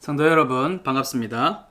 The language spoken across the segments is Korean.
성도 여러분 반갑습니다.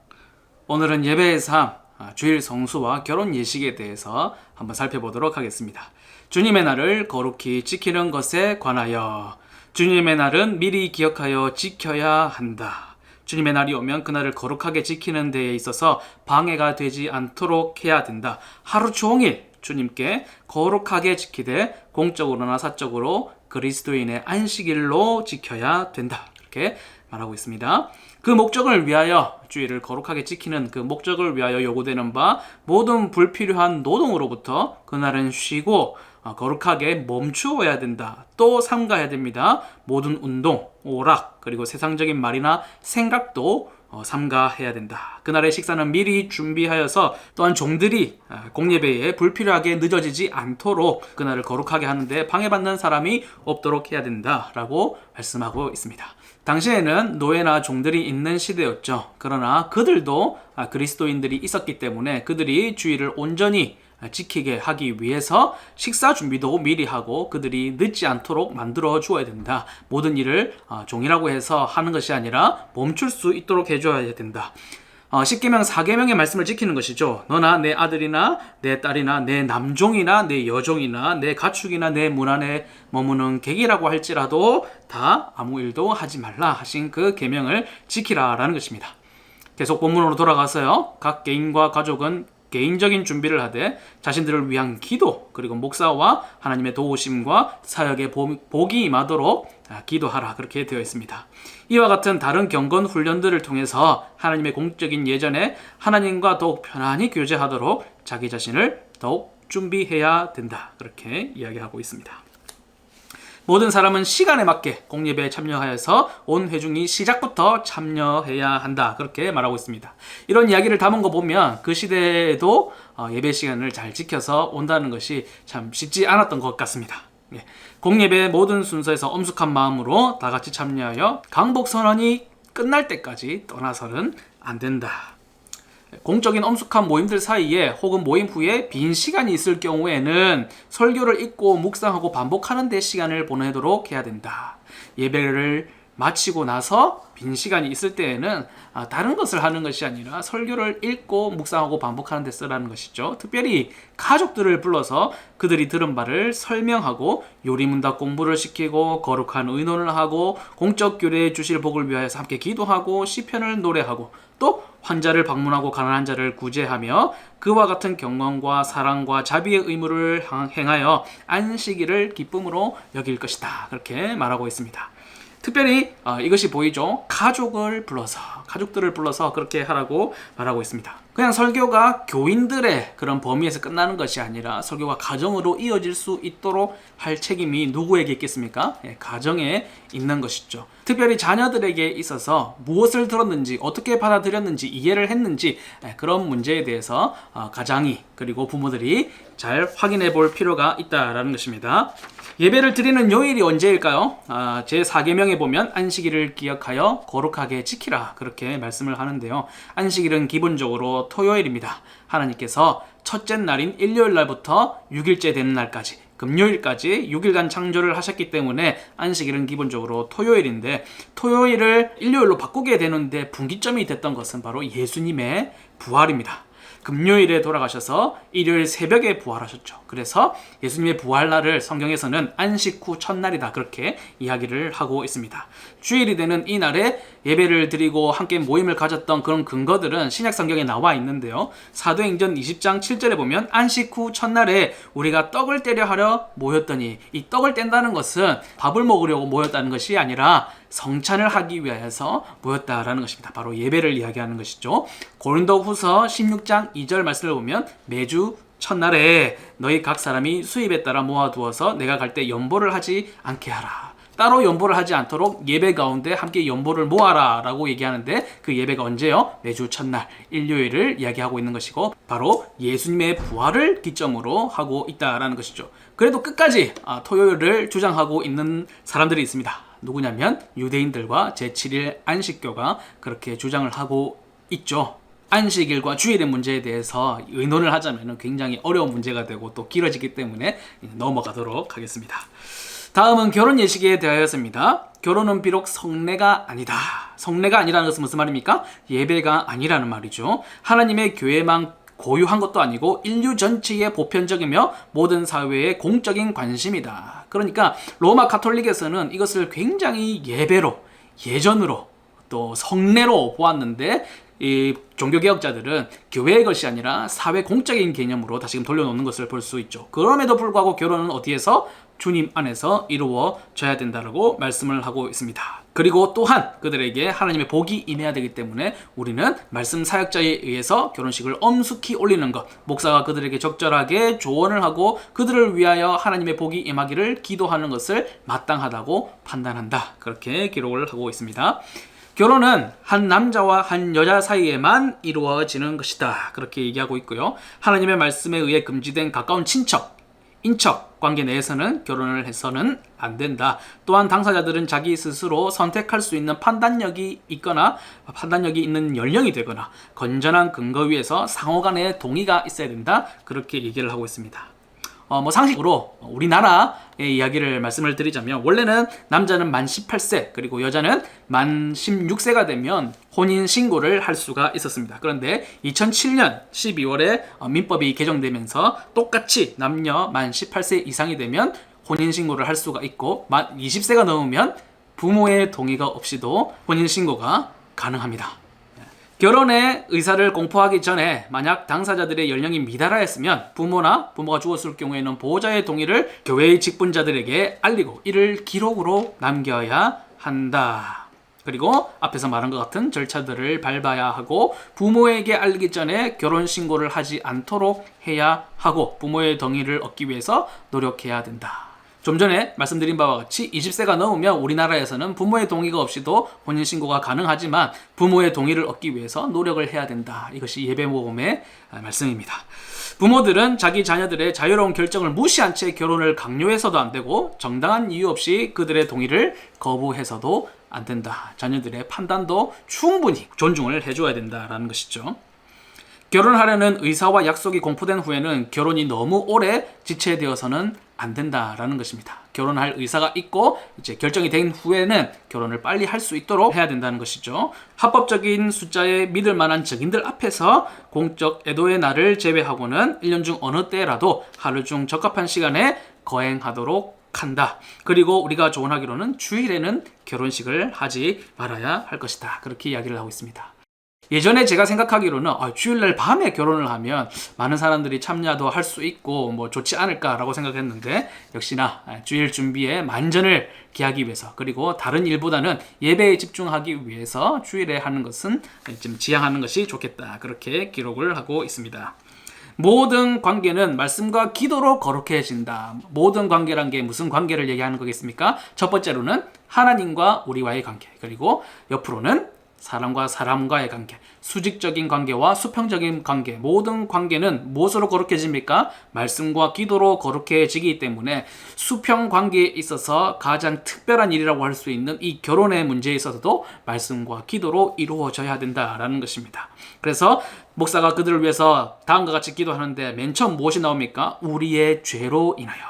오늘은 예배의 삶, 주일 성수와 결혼 예식에 대해서 한번 살펴보도록 하겠습니다. 주님의 날을 거룩히 지키는 것에 관하여 주님의 날은 미리 기억하여 지켜야 한다. 주님의 날이 오면 그날을 거룩하게 지키는 데에 있어서 방해가 되지 않도록 해야 된다. 하루 종일 주님께 거룩하게 지키되 공적으로나 사적으로 그리스도인의 안식일로 지켜야 된다. 이렇게 말하고 있습니다. 그 목적을 위하여 주일을 거룩하게 지키는 그 목적을 위하여 요구되는 바 모든 불필요한 노동으로부터 그날은 쉬고 거룩하게 멈추어야 된다. 또 삼가해야 됩니다. 모든 운동, 오락, 그리고 세상적인 말이나 생각도 삼가해야 된다. 그날의 식사는 미리 준비하여서 또한 종들이 공예배에 불필요하게 늦어지지 않도록 그날을 거룩하게 하는데 방해받는 사람이 없도록 해야 된다라고 말씀하고 있습니다. 당시에는 노예나 종들이 있는 시대였죠. 그러나 그들도 그리스도인들이 있었기 때문에 그들이 주일을 온전히 지키게 하기 위해서 식사 준비도 미리 하고 그들이 늦지 않도록 만들어 주어야 된다. 모든 일을 종이라고 해서 하는 것이 아니라 멈출 수 있도록 해줘야 된다. 10계명 4계명의 말씀을 지키는 것이죠. 너나 내 아들이나 내 딸이나 내 남종이나 내 여종이나 내 가축이나 내 문 안에 머무는 객이라고 할지라도 다 아무 일도 하지 말라 하신 그 계명을 지키라라는 것입니다. 계속 본문으로 돌아가서요. 각 개인과 가족은 개인적인 준비를 하되 자신들을 위한 기도 그리고 목사와 하나님의 도우심과 사역의 복이 임하도록 기도하라 그렇게 되어 있습니다. 이와 같은 다른 경건 훈련들을 통해서 하나님의 공적인 예전에 하나님과 더욱 편안히 교제하도록 자기 자신을 더욱 준비해야 된다 그렇게 이야기하고 있습니다. 모든 사람은 시간에 맞게 공예배에 참여하여서 온 회중이 시작부터 참여해야 한다 그렇게 말하고 있습니다. 이런 이야기를 담은 거 보면 그 시대에도 예배 시간을 잘 지켜서 온다는 것이 참 쉽지 않았던 것 같습니다. 공예배의 모든 순서에서 엄숙한 마음으로 다 같이 참여하여 강복 선언이 끝날 때까지 떠나서는 안 된다. 공적인 엄숙한 모임들 사이에 혹은 모임 후에 빈 시간이 있을 경우에는 설교를 읽고 묵상하고 반복하는 데 시간을 보내도록 해야 된다. 예배를 마치고 나서 빈 시간이 있을 때에는 다른 것을 하는 것이 아니라 설교를 읽고 묵상하고 반복하는 데 쓰라는 것이죠. 특별히 가족들을 불러서 그들이 들은 바를 설명하고 요리문답 공부를 시키고 거룩한 의논을 하고 공적 교례에 주실 복을 위하여서 함께 기도하고 시편을 노래하고 또 환자를 방문하고 가난한 자를 구제하며 그와 같은 경건과 사랑과 자비의 의무를 행하여 안식일을 기쁨으로 여길 것이다. 그렇게 말하고 있습니다. 특별히 이것이 보이죠. 가족들을 불러서 그렇게 하라고 말하고 있습니다. 그냥 설교가 교인들의 그런 범위에서 끝나는 것이 아니라 설교가 가정으로 이어질 수 있도록 할 책임이 누구에게 있겠습니까? 가정에 있는 것이죠. 특별히 자녀들에게 있어서 무엇을 들었는지 어떻게 받아들였는지 이해를 했는지 그런 문제에 대해서 가장이 그리고 부모들이 잘 확인해 볼 필요가 있다라는 것입니다. 예배를 드리는 요일이 언제일까요? 제4계명에 보면 안식일을 기억하여 거룩하게 지키라 그렇게 말씀을 하는데요. 안식일은 기본적으로 토요일입니다. 하나님께서 첫째 날인 일요일 날부터 6일째 되는 날까지 금요일까지 6일간 창조를 하셨기 때문에 안식일은 기본적으로 토요일인데 토요일을 일요일로 바꾸게 되는데 분기점이 됐던 것은 바로 예수님의 부활입니다. 금요일에 돌아가셔서 일요일 새벽에 부활하셨죠. 그래서 예수님의 부활날을 성경에서는 안식 후 첫날이다 그렇게 이야기를 하고 있습니다. 주일이 되는 이 날에 예배를 드리고 함께 모임을 가졌던 그런 근거들은 신약 성경에 나와 있는데요. 사도행전 20장 7절에 보면 안식 후 첫날에 우리가 떡을 떼려 하려 모였더니 이 떡을 뗀다는 것은 밥을 먹으려고 모였다는 것이 아니라 성찬을 하기 위해서 모였다라는 것입니다. 바로 예배를 이야기하는 것이죠. 고린도후서 16장 2절 말씀을 보면 매주 첫날에 너희 각 사람이 수입에 따라 모아두어서 내가 갈 때 연보를 하지 않게 하라. 따로 연보를 하지 않도록 예배 가운데 함께 연보를 모아라 라고 얘기하는데 그 예배가 언제요? 매주 첫날 일요일을 이야기하고 있는 것이고 바로 예수님의 부활을 기점으로 하고 있다라는 것이죠. 그래도 끝까지 토요일을 주장하고 있는 사람들이 있습니다. 누구냐면 유대인들과 제7일 안식교가 그렇게 주장을 하고 있죠. 안식일과 주일의 문제에 대해서 의논을 하자면 굉장히 어려운 문제가 되고 또 길어지기 때문에 넘어가도록 하겠습니다. 다음은 결혼 예식에 대하여서입니다. 결혼은 비록 성례가 아니다. 성례가 아니라는 것은 무슨 말입니까? 예배가 아니라는 말이죠. 하나님의 교회만 고유한 것도 아니고 인류 전체의 보편적이며 모든 사회의 공적인 관심이다. 그러니까 로마 가톨릭에서는 이것을 굉장히 예배로, 예전으로, 또 성례로 보았는데 이 종교개혁자들은 교회의 것이 아니라 사회 공적인 개념으로 다시금 돌려놓는 것을 볼 수 있죠. 그럼에도 불구하고 결혼은 어디에서? 주님 안에서 이루어져야 된다고 말씀을 하고 있습니다. 그리고 또한 그들에게 하나님의 복이 임해야 되기 때문에 우리는 말씀 사역자에 의해서 결혼식을 엄숙히 올리는 것, 목사가 그들에게 적절하게 조언을 하고 그들을 위하여 하나님의 복이 임하기를 기도하는 것을 마땅하다고 판단한다. 그렇게 기록을 하고 있습니다. 결혼은 한 남자와 한 여자 사이에만 이루어지는 것이다. 그렇게 얘기하고 있고요. 하나님의 말씀에 의해 금지된 가까운 친척, 인척 관계 내에서는 결혼을 해서는 안 된다. 또한 당사자들은 자기 스스로 선택할 수 있는 판단력이 있거나 판단력이 있는 연령이 되거나 건전한 근거 위에서 상호간의 동의가 있어야 된다. 그렇게 얘기를 하고 있습니다. 상식으로 우리나라의 이야기를 말씀을 드리자면 원래는 남자는 만 18세 그리고 여자는 만 16세가 되면 혼인신고를 할 수가 있었습니다. 그런데 2007년 12월에 민법이 개정되면서 똑같이 남녀 만 18세 이상이 되면 혼인신고를 할 수가 있고 만 20세가 넘으면 부모의 동의가 없이도 혼인신고가 가능합니다. 결혼의 의사를 공포하기 전에 만약 당사자들의 연령이 미달하였으면 부모가 죽었을 경우에는 보호자의 동의를 교회의 직분자들에게 알리고 이를 기록으로 남겨야 한다. 그리고 앞에서 말한 것 같은 절차들을 밟아야 하고 부모에게 알리기 전에 결혼신고를 하지 않도록 해야 하고 부모의 동의를 얻기 위해서 노력해야 된다. 좀 전에 말씀드린 바와 같이 20세가 넘으면 우리나라에서는 부모의 동의가 없이도 혼인신고가 가능하지만 부모의 동의를 얻기 위해서 노력을 해야 된다. 이것이 예배모범의 말씀입니다. 부모들은 자기 자녀들의 자유로운 결정을 무시한 채 결혼을 강요해서도 안 되고 정당한 이유 없이 그들의 동의를 거부해서도 안 된다. 자녀들의 판단도 충분히 존중을 해줘야 된다라는 것이죠. 결혼하려는 의사와 약속이 공포된 후에는 결혼이 너무 오래 지체되어서는 안 된다라는 것입니다. 결혼할 의사가 있고 이제 결정이 된 후에는 결혼을 빨리 할 수 있도록 해야 된다는 것이죠. 합법적인 숫자의 믿을 만한 증인들 앞에서 공적 애도의 날을 제외하고는 1년 중 어느 때라도 하루 중 적합한 시간에 거행하도록 한다. 그리고 우리가 조언하기로는 주일에는 결혼식을 하지 말아야 할 것이다. 그렇게 이야기를 하고 있습니다. 예전에 제가 생각하기로는 주일날 밤에 결혼을 하면 많은 사람들이 참여도 할 수 있고 좋지 않을까라고 생각했는데 역시나 주일 준비에 만전을 기하기 위해서 그리고 다른 일보다는 예배에 집중하기 위해서 주일에 하는 것은 좀 지양하는 것이 좋겠다. 그렇게 기록을 하고 있습니다. 모든 관계는 말씀과 기도로 거룩해진다. 모든 관계란 게 무슨 관계를 얘기하는 거겠습니까? 첫 번째로는 하나님과 우리와의 관계, 그리고 옆으로는 사람과 사람과의 관계, 수직적인 관계와 수평적인 관계, 모든 관계는 무엇으로 거룩해집니까? 말씀과 기도로 거룩해지기 때문에 수평 관계에 있어서 가장 특별한 일이라고 할 수 있는 이 결혼의 문제에 있어서도 말씀과 기도로 이루어져야 된다라는 것입니다. 그래서 목사가 그들을 위해서 다음과 같이 기도하는데 맨 처음 무엇이 나옵니까? 우리의 죄로 인하여.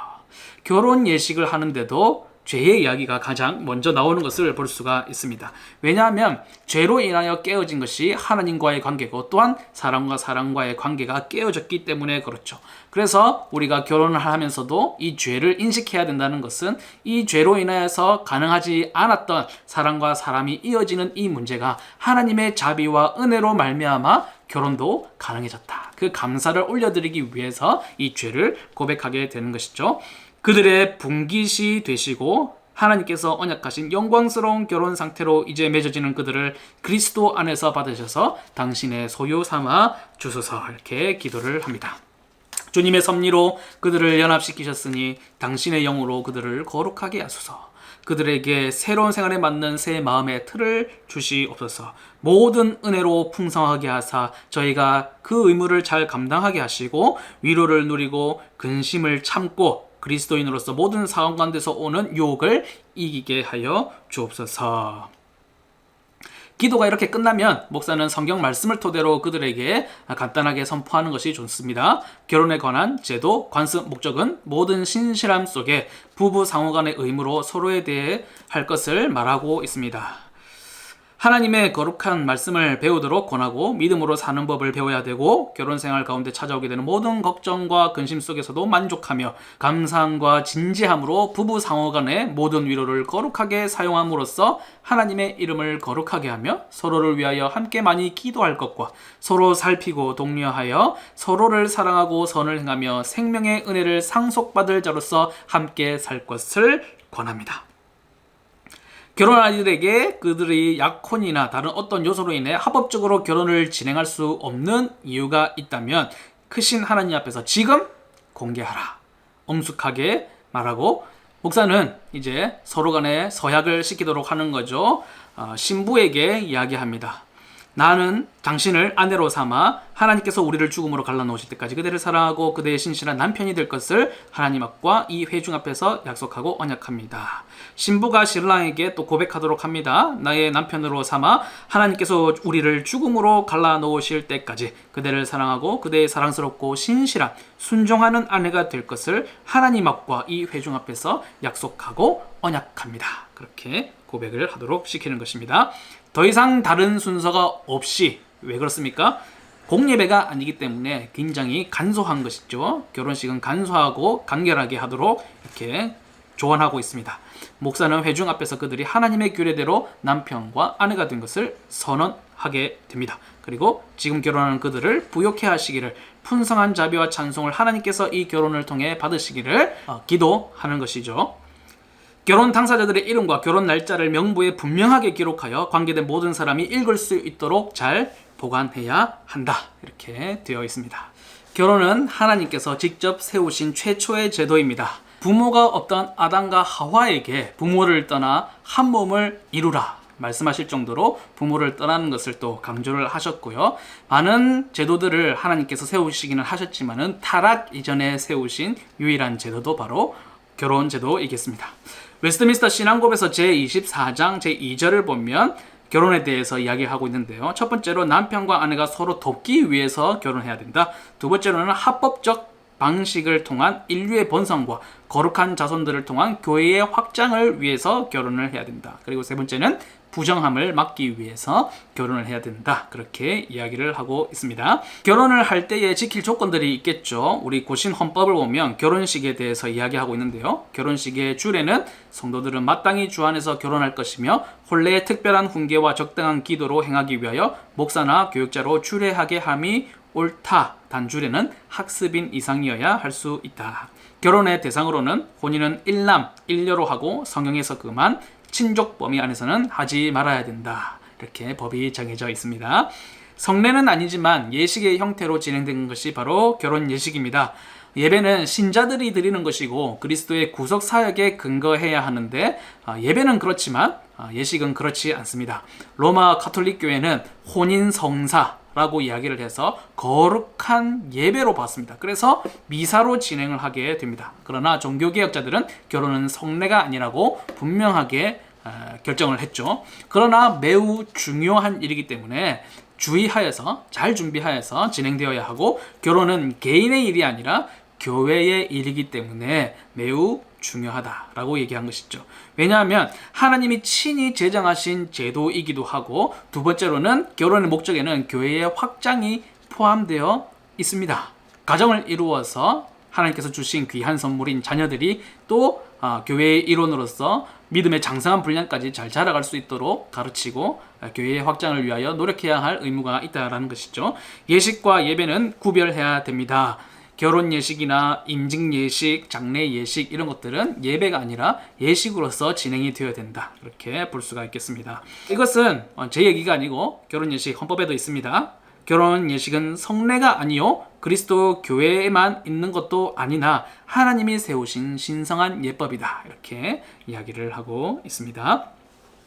결혼 예식을 하는데도 죄의 이야기가 가장 먼저 나오는 것을 볼 수가 있습니다. 왜냐하면 죄로 인하여 깨어진 것이 하나님과의 관계고 또한 사람과 사람과의 관계가 깨어졌기 때문에 그렇죠. 그래서 우리가 결혼을 하면서도 이 죄를 인식해야 된다는 것은 이 죄로 인하여서 가능하지 않았던 사람과 사람이 이어지는 이 문제가 하나님의 자비와 은혜로 말미암아 결혼도 가능해졌다. 그 감사를 올려드리기 위해서 이 죄를 고백하게 되는 것이죠. 그들의 분깃이 되시고 하나님께서 언약하신 영광스러운 결혼 상태로 이제 맺어지는 그들을 그리스도 안에서 받으셔서 당신의 소유 삼아 주소서 이렇게 기도를 합니다. 주님의 섭리로 그들을 연합시키셨으니 당신의 영으로 그들을 거룩하게 하소서. 그들에게 새로운 생활에 맞는 새 마음의 틀을 주시옵소서. 모든 은혜로 풍성하게 하사 저희가 그 의무를 잘 감당하게 하시고 위로를 누리고 근심을 참고 그리스도인으로서 모든 상황 가운데서 오는 유혹을 이기게 하여 주옵소서. 기도가 이렇게 끝나면 목사는 성경 말씀을 토대로 그들에게 간단하게 선포하는 것이 좋습니다. 결혼에 관한 제도, 관습, 목적은 모든 신실함 속에 부부 상호 간의 의무로 서로에 대해 할 것을 말하고 있습니다. 하나님의 거룩한 말씀을 배우도록 권하고 믿음으로 사는 법을 배워야 되고 결혼생활 가운데 찾아오게 되는 모든 걱정과 근심 속에서도 만족하며 감사함과 진지함으로 부부 상호 간의 모든 위로를 거룩하게 사용함으로써 하나님의 이름을 거룩하게 하며 서로를 위하여 함께 많이 기도할 것과 서로 살피고 독려하여 서로를 사랑하고 선을 행하며 생명의 은혜를 상속받을 자로서 함께 살 것을 권합니다. 결혼한 이들에게 그들의 약혼이나 다른 어떤 요소로 인해 합법적으로 결혼을 진행할 수 없는 이유가 있다면 크신 하나님 앞에서 지금 공개하라. 엄숙하게 말하고 목사는 이제 서로 간에 서약을 시키도록 하는 거죠. 신부에게 이야기합니다. 나는 당신을 아내로 삼아 하나님께서 우리를 죽음으로 갈라놓으실 때까지 그대를 사랑하고 그대의 신실한 남편이 될 것을 하나님 앞과 이 회중 앞에서 약속하고 언약합니다. 신부가 신랑에게 또 고백하도록 합니다. 나의 남편으로 삼아 하나님께서 우리를 죽음으로 갈라놓으실 때까지 그대를 사랑하고 그대의 사랑스럽고 신실한 순종하는 아내가 될 것을 하나님 앞과 이 회중 앞에서 약속하고 언약합니다. 그렇게 고백을 하도록 시키는 것입니다. 더 이상 다른 순서가 없이, 왜 그렇습니까? 공예배가 아니기 때문에 굉장히 간소한 것이죠. 결혼식은 간소하고 간결하게 하도록 이렇게 조언하고 있습니다. 목사는 회중 앞에서 그들이 하나님의 규례대로 남편과 아내가 된 것을 선언하게 됩니다. 그리고 지금 결혼하는 그들을 부욕해 하시기를, 풍성한 자비와 찬송을 하나님께서 이 결혼을 통해 받으시기를 기도하는 것이죠. 결혼 당사자들의 이름과 결혼 날짜를 명부에 분명하게 기록하여 관계된 모든 사람이 읽을 수 있도록 잘 보관해야 한다. 이렇게 되어 있습니다. 결혼은 하나님께서 직접 세우신 최초의 제도입니다. 부모가 없던 아담과 하와에게 부모를 떠나 한 몸을 이루라 말씀하실 정도로 부모를 떠나는 것을 또 강조를 하셨고요. 많은 제도들을 하나님께서 세우시기는 하셨지만은 타락 이전에 세우신 유일한 제도도 바로 결혼 제도이겠습니다. 웨스트민스터 신앙법에서 제24장 제2절을 보면 결혼에 대해서 이야기하고 있는데요. 첫 번째로 남편과 아내가 서로 돕기 위해서 결혼해야 된다. 두 번째로는 합법적 방식을 통한 인류의 번성과 거룩한 자손들을 통한 교회의 확장을 위해서 결혼을 해야 된다. 그리고 세 번째는 부정함을 막기 위해서 결혼을 해야 된다. 그렇게 이야기를 하고 있습니다. 결혼을 할 때에 지킬 조건들이 있겠죠. 우리 고신 헌법을 보면 결혼식에 대해서 이야기하고 있는데요. 결혼식의 주례는 성도들은 마땅히 주 안에서 결혼할 것이며 혼례의 특별한 훈계와 적당한 기도로 행하기 위하여 목사나 교육자로 주례하게 함이 옳다. 단주례는 학습인 이상이어야 할 수 있다. 결혼의 대상으로는 혼인은 일남, 일녀로 하고 성경에서 그만 친족 범위 안에서는 하지 말아야 된다. 이렇게 법이 정해져 있습니다. 성례는 아니지만 예식의 형태로 진행된 것이 바로 결혼 예식입니다. 예배는 신자들이 드리는 것이고 그리스도의 구속 사역에 근거해야 하는데 예배는 그렇지만 예식은 그렇지 않습니다. 로마 가톨릭 교회는 혼인 성사라고 이야기를 해서 거룩한 예배로 봤습니다. 그래서 미사로 진행을 하게 됩니다. 그러나 종교개혁자들은 결혼은 성례가 아니라고 분명하게 결정을 했죠. 그러나 매우 중요한 일이기 때문에 주의하여서 잘 준비하여서 진행되어야 하고 결혼은 개인의 일이 아니라 교회의 일이기 때문에 매우 중요하다라고 얘기한 것이죠. 왜냐하면 하나님이 친히 제정하신 제도이기도 하고 두 번째로는 결혼의 목적에는 교회의 확장이 포함되어 있습니다. 가정을 이루어서 하나님께서 주신 귀한 선물인 자녀들이 또 교회의 일원으로서 믿음의 장성한 분량까지 잘 자라갈 수 있도록 가르치고 교회의 확장을 위하여 노력해야 할 의무가 있다는 것이죠. 예식과 예배는 구별해야 됩니다. 결혼 예식이나 임직 예식, 장례 예식 이런 것들은 예배가 아니라 예식으로서 진행이 되어야 된다. 이렇게 볼 수가 있겠습니다. 이것은 제 얘기가 아니고 결혼 예식 헌법에도 있습니다. 결혼 예식은 성례가 아니요 그리스도 교회에만 있는 것도 아니나 하나님이 세우신 신성한 예법이다. 이렇게 이야기를 하고 있습니다.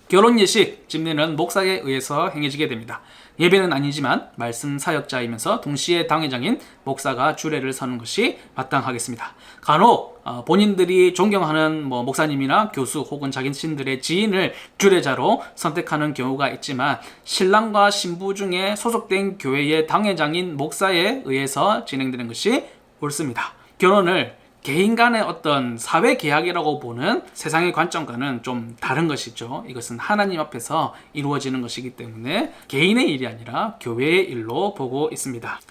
결혼 예식 집례는 목사에 의해서 행해지게 됩니다. 예배는 아니지만 말씀 사역자이면서 동시에 당회장인 목사가 주례를 서는 것이 마땅하겠습니다. 간혹 본인들이 존경하는 목사님이나 교수 혹은 자신들의 지인을 주례자로 선택하는 경우가 있지만 신랑과 신부 중에 소속된 교회의 당회장인 목사에 의해서 진행되는 것이 옳습니다. 결혼을 개인 간의 어떤 사회 계약이라고 보는 세상의 관점과는 좀 다른 것이죠. 이것은 하나님 앞에서 이루어지는 것이기 때문에 개인의 일이 아니라 교회의 일로 보고 있습니다.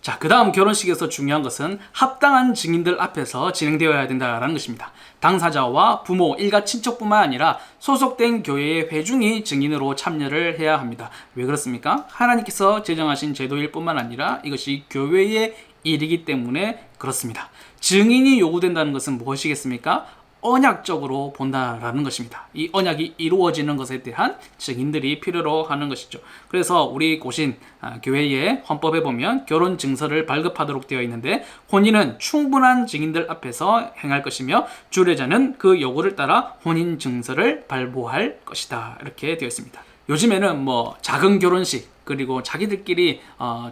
자, 그 다음 결혼식에서 중요한 것은 합당한 증인들 앞에서 진행되어야 된다는 것입니다. 당사자와 부모, 일가 친척뿐만 아니라 소속된 교회의 회중이 증인으로 참여를 해야 합니다. 왜 그렇습니까? 하나님께서 제정하신 제도일 뿐만 아니라 이것이 교회의 일이기 때문에 그렇습니다. 증인이 요구된다는 것은 무엇이겠습니까? 언약적으로 본다라는 것입니다. 이 언약이 이루어지는 것에 대한 증인들이 필요로 하는 것이죠. 그래서 우리 고신 교회의 헌법에 보면 결혼 증서를 발급하도록 되어 있는데 혼인은 충분한 증인들 앞에서 행할 것이며 주례자는 그 요구를 따라 혼인 증서를 발부할 것이다. 이렇게 되어 있습니다. 요즘에는 작은 결혼식 그리고 자기들끼리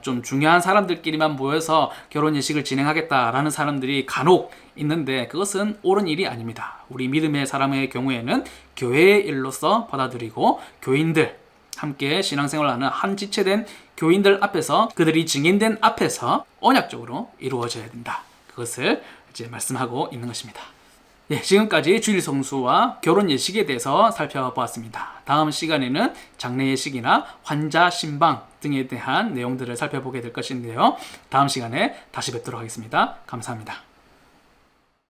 좀 중요한 사람들끼리만 모여서 결혼 예식을 진행하겠다라는 사람들이 간혹 있는데 그것은 옳은 일이 아닙니다. 우리 믿음의 사람의 경우에는 교회의 일로서 받아들이고 교인들 함께 신앙생활을 하는 한 지체된 교인들 앞에서 그들이 증인된 앞에서 언약적으로 이루어져야 된다. 그것을 이제 말씀하고 있는 것입니다. 네, 지금까지 주일 성수와 결혼 예식에 대해서 살펴보았습니다. 다음 시간에는 장례 예식이나 환자 신방 등에 대한 내용들을 살펴보게 될 것인데요. 다음 시간에 다시 뵙도록 하겠습니다. 감사합니다.